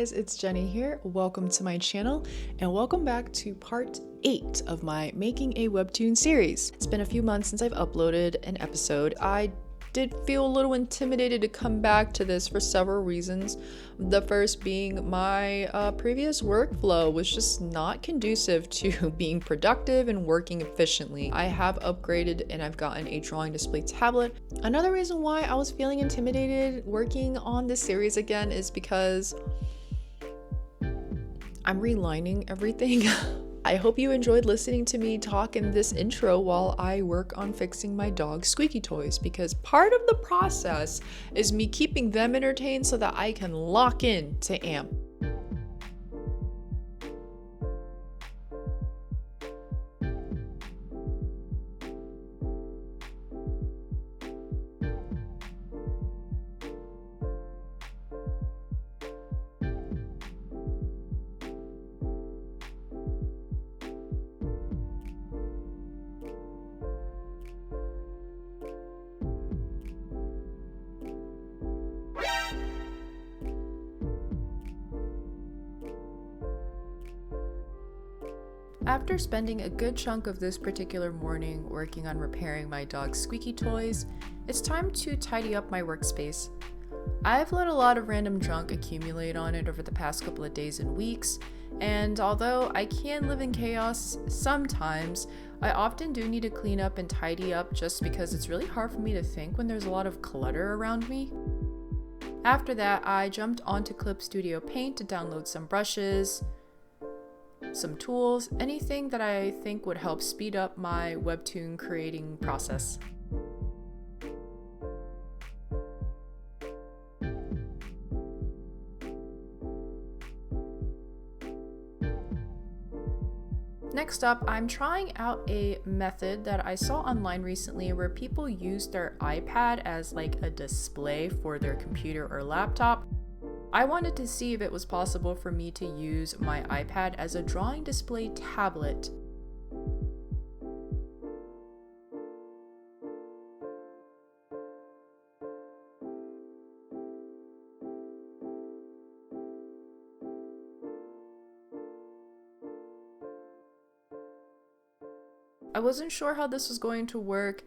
guys, it's Jenny here. Welcome to my channel and welcome back to part 8 of my Making a Webtoon series. It's been a few months since I've uploaded an episode. I did feel a little intimidated to come back to this for several reasons. The first being my previous workflow was just not conducive to being productive and working efficiently. I have upgraded and I've gotten a drawing display tablet. Another reason why I was feeling intimidated working on this series again is because I'm relining everything. I hope you enjoyed listening to me talk in this intro while I work on fixing my dog's squeaky toys, because part of the process is me keeping them entertained so that I can lock in to AMP. After spending a good chunk of this particular morning working on repairing my dog's squeaky toys, it's time to tidy up my workspace. I've let a lot of random junk accumulate on it over the past couple of days and weeks, and although I can live in chaos sometimes, I often do need to clean up and tidy up just because it's really hard for me to think when there's a lot of clutter around me. After that, I jumped onto Clip Studio Paint to download some brushes, some tools, anything that I think would help speed up my Webtoon creating process. Next up, I'm trying out a method that I saw online recently where people use their iPad as like a display for their computer or laptop. I wanted to see if it was possible for me to use my iPad as a drawing display tablet. I wasn't sure how this was going to work.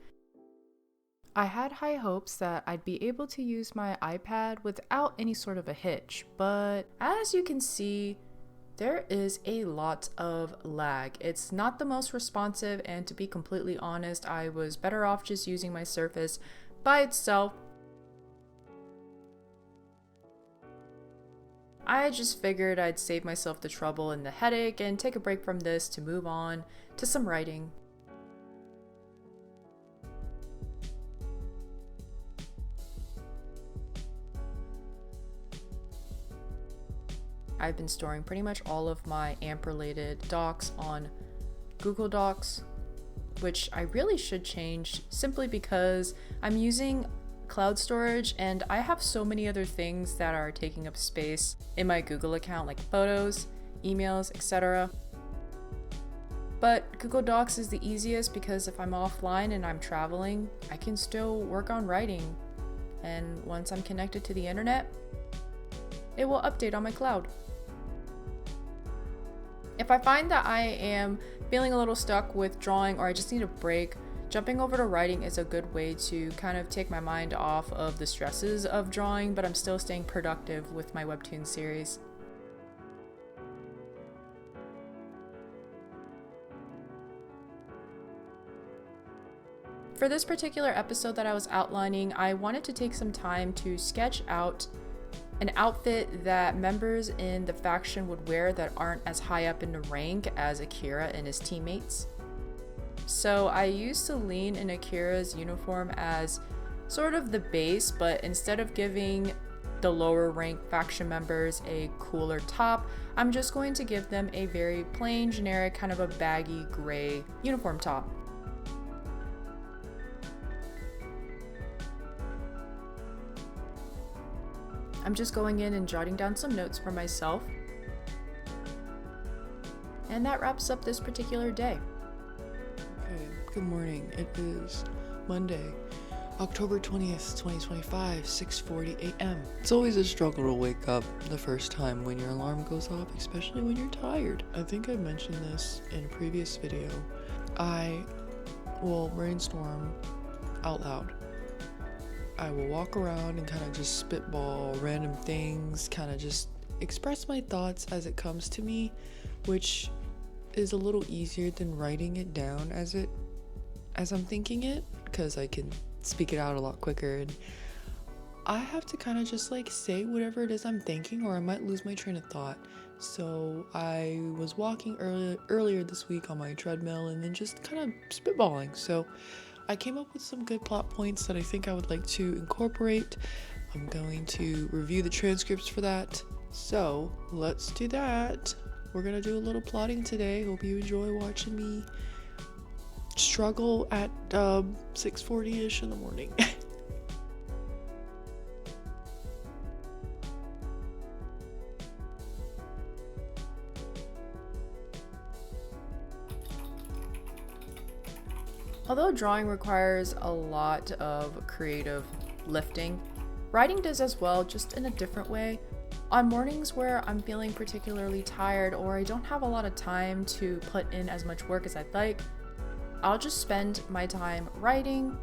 I had high hopes that I'd be able to use my iPad without any sort of a hitch, but as you can see, there is a lot of lag. It's not the most responsive, and to be completely honest, I was better off just using my Surface by itself. I just figured I'd save myself the trouble and the headache and take a break from this to move on to some writing. I've been storing pretty much all of my AMP-related docs on Google Docs, which I really should change simply because I'm using cloud storage and I have so many other things that are taking up space in my Google account, like photos, emails, etc. But Google Docs is the easiest because if I'm offline and I'm traveling, I can still work on writing. And once I'm connected to the internet, it will update on my cloud. If I find that I am feeling a little stuck with drawing or I just need a break, jumping over to writing is a good way to kind of take my mind off of the stresses of drawing, but I'm still staying productive with my Webtoon series. For this particular episode that I was outlining, I wanted to take some time to sketch out an outfit that members in the faction would wear that aren't as high up in the rank as Akira and his teammates. So I used Celine and Akira's uniform as sort of the base, but instead of giving the lower rank faction members a cooler top, I'm just going to give them a very plain, generic, kind of a baggy gray uniform top. I'm just going in and jotting down some notes for myself. And that wraps up this particular day. Okay, good morning. It is Monday. October 20th, 2025, 6:40 a.m. It's always a struggle to wake up the first time when your alarm goes off, especially when you're tired. I think I mentioned this in a previous video. I will brainstorm out loud. I will walk around and kind of just spitball random things, kind of just express my thoughts as it comes to me, which is a little easier than writing it down as I'm thinking it, because I can speak it out a lot quicker, and I have to kind of just like say whatever it is I'm thinking, or I might lose my train of thought. So I was walking earlier this week on my treadmill and then just kind of spitballing. So I came up with some good plot points that I think I would like to incorporate. I'm going to review the transcripts for that. So let's do that. We're gonna do a little plotting today. Hope you enjoy watching me struggle at 6:40-ish in the morning. Although drawing requires a lot of creative lifting, writing does as well, just in a different way. On mornings where I'm feeling particularly tired or I don't have a lot of time to put in as much work as I'd like, I'll just spend my time writing.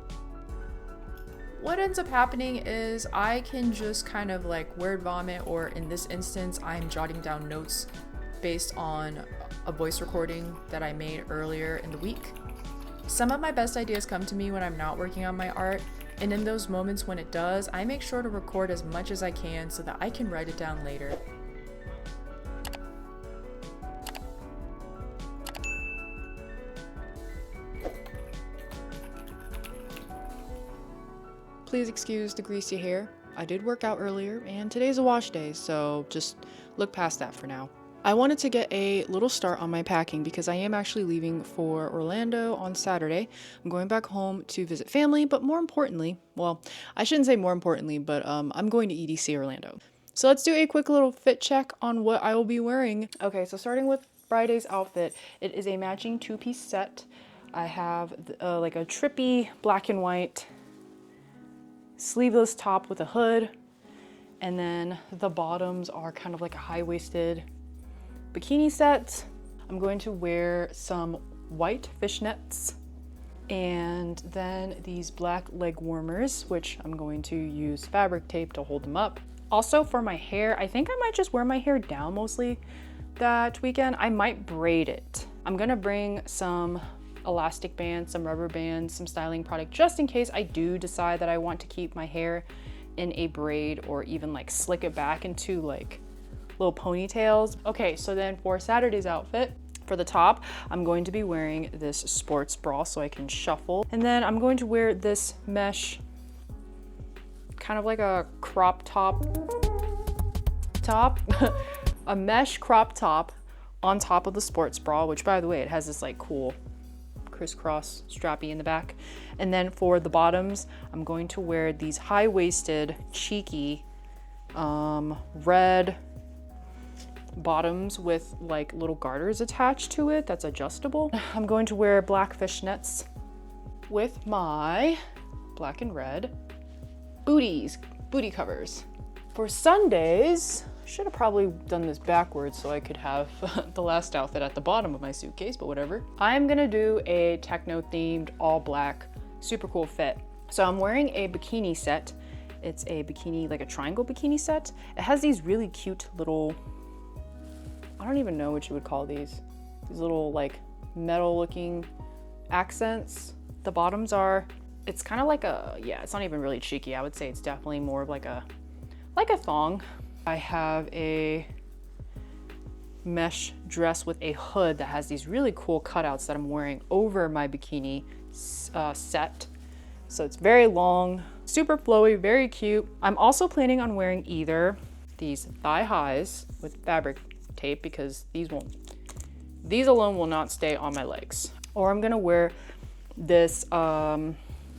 What ends up happening is I can just kind of like word vomit, or in this instance, I'm jotting down notes based on a voice recording that I made earlier in the week. Some of my best ideas come to me when I'm not working on my art, and in those moments when it does, I make sure to record as much as I can so that I can write it down later. Please excuse the greasy hair. I did work out earlier, and today's a wash day, so just look past that for now. I wanted to get a little start on my packing because I am actually leaving for Orlando on Saturday. I'm going back home to visit family, but more importantly, well, I shouldn't say more importantly, but I'm going to EDC Orlando. So let's do a quick little fit check on what I will be wearing. Okay, so starting with Friday's outfit, it is a matching two-piece set. I have like a trippy black and white sleeveless top with a hood, and then the bottoms are kind of like a high-waisted bikini set. I'm going to wear some white fishnets and then these black leg warmers, which I'm going to use fabric tape to hold them up. Also for my hair, I think I might just wear my hair down mostly that weekend. I might braid it. I'm gonna bring some elastic bands, some rubber bands, some styling product, just in case I do decide that I want to keep my hair in a braid or even like slick it back into like little ponytails. Okay, so then for Saturday's outfit, for the top, I'm going to be wearing this sports bra so I can shuffle. And then I'm going to wear this mesh, kind of like a crop top, a mesh crop top on top of the sports bra, which by the way, it has this like cool crisscross strappy in the back. And then for the bottoms, I'm going to wear these high-waisted, cheeky, red bottoms with like little garters attached to it that's adjustable. I'm going to wear black fishnets with my black and red booty covers. For Sundays, should have probably done this backwards so I could have the last outfit at the bottom of my suitcase, but whatever. I'm gonna do a techno themed all black, super cool fit. So I'm wearing a bikini set. It's a bikini, like a triangle bikini set. It has these really cute little, I don't even know what you would call these little like metal looking accents. The bottoms are, it's kind of like a, yeah, it's not even really cheeky. I would say it's definitely more of like a thong. I have a mesh dress with a hood that has these really cool cutouts that I'm wearing over my bikini set. So it's very long, super flowy, very cute. I'm also planning on wearing either these thigh highs with fabric tape because these alone will not stay on my legs. Or I'm gonna wear this,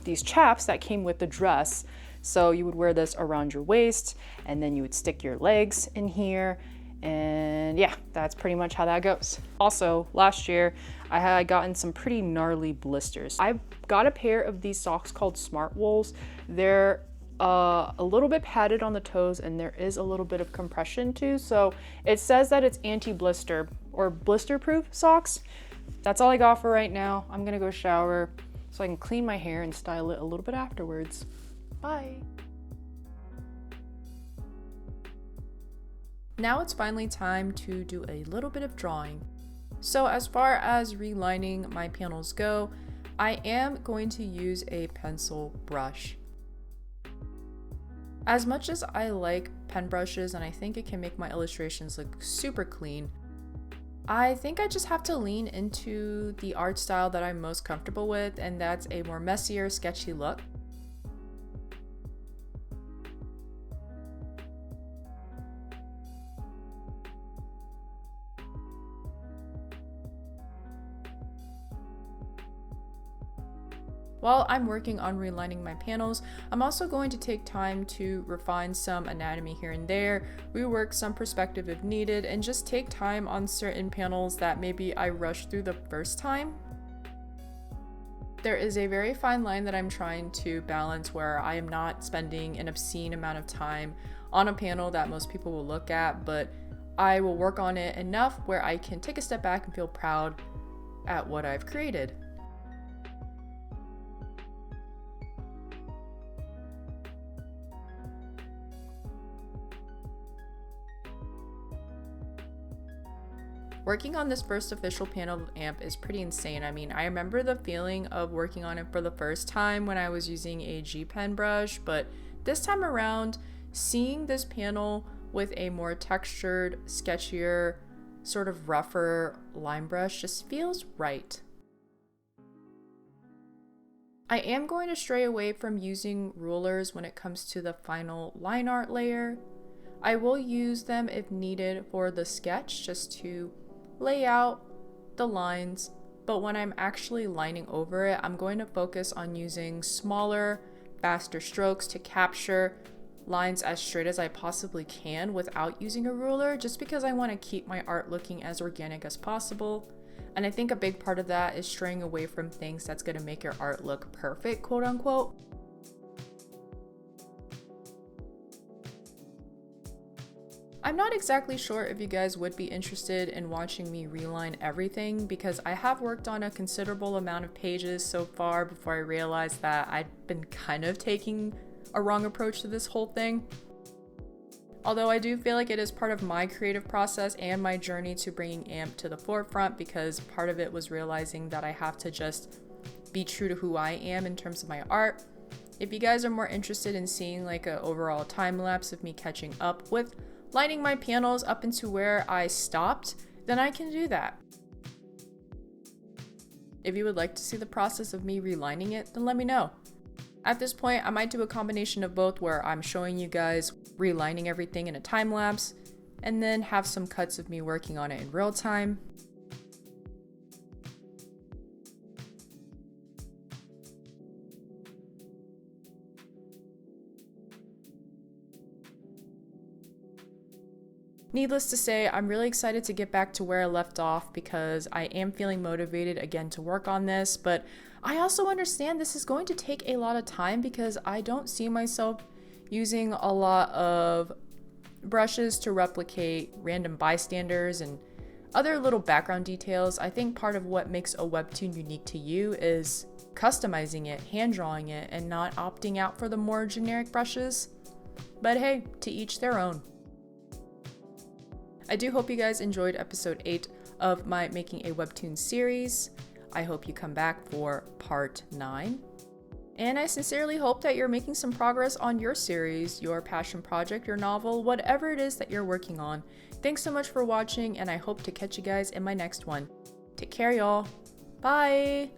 these chaps that came with the dress. So you would wear this around your waist and then you would stick your legs in here And yeah, that's pretty much how that goes. Also, last year I had gotten some pretty gnarly blisters. I got a pair of these socks called Smart Wools. They're a little bit padded on the toes and there is a little bit of compression too. So it says that it's anti-blister or blister-proof socks. That's all I got for right now. I'm gonna go shower so I can clean my hair and style it a little bit afterwards. Bye. Now it's finally time to do a little bit of drawing. So as far as relining my panels go, I am going to use a pencil brush. As much as I like pen brushes and I think it can make my illustrations look super clean, I think I just have to lean into the art style that I'm most comfortable with, and that's a more messier, sketchy look. While I'm working on relining my panels, I'm also going to take time to refine some anatomy here and there, rework some perspective if needed, and just take time on certain panels that maybe I rushed through the first time. There is a very fine line that I'm trying to balance where I am not spending an obscene amount of time on a panel that most people will look at, but I will work on it enough where I can take a step back and feel proud at what I've created. Working on this first official panel of AMP is pretty insane. I mean, I remember the feeling of working on it for the first time when I was using a G pen brush, but this time around, seeing this panel with a more textured, sketchier, sort of rougher line brush just feels right. I am going to stray away from using rulers when it comes to the final line art layer. I will use them if needed for the sketch just to lay out the lines, but when I'm actually lining over it, I'm going to focus on using smaller, faster strokes to capture lines as straight as I possibly can without using a ruler, just because I want to keep my art looking as organic as possible. And I think a big part of that is straying away from things that's going to make your art look perfect, quote unquote. I'm not exactly sure if you guys would be interested in watching me reline everything, because I have worked on a considerable amount of pages so far before I realized that I'd been kind of taking a wrong approach to this whole thing. Although I do feel like it is part of my creative process and my journey to bringing AMP to the forefront, because part of it was realizing that I have to just be true to who I am in terms of my art. If you guys are more interested in seeing like an overall time lapse of me catching up with lining my panels up into where I stopped, then I can do that. If you would like to see the process of me relining it, then let me know. At this point, I might do a combination of both, where I'm showing you guys relining everything in a time lapse, and then have some cuts of me working on it in real time. Needless to say, I'm really excited to get back to where I left off, because I am feeling motivated again to work on this, but I also understand this is going to take a lot of time because I don't see myself using a lot of brushes to replicate random bystanders and other little background details. I think part of what makes a webtoon unique to you is customizing it, hand drawing it, and not opting out for the more generic brushes. But hey, to each their own. I do hope you guys enjoyed episode 8 of my Making a Webtoon series. I hope you come back for part 9. And I sincerely hope that you're making some progress on your series, your passion project, your novel, whatever it is that you're working on. Thanks so much for watching, and I hope to catch you guys in my next one. Take care, y'all. Bye!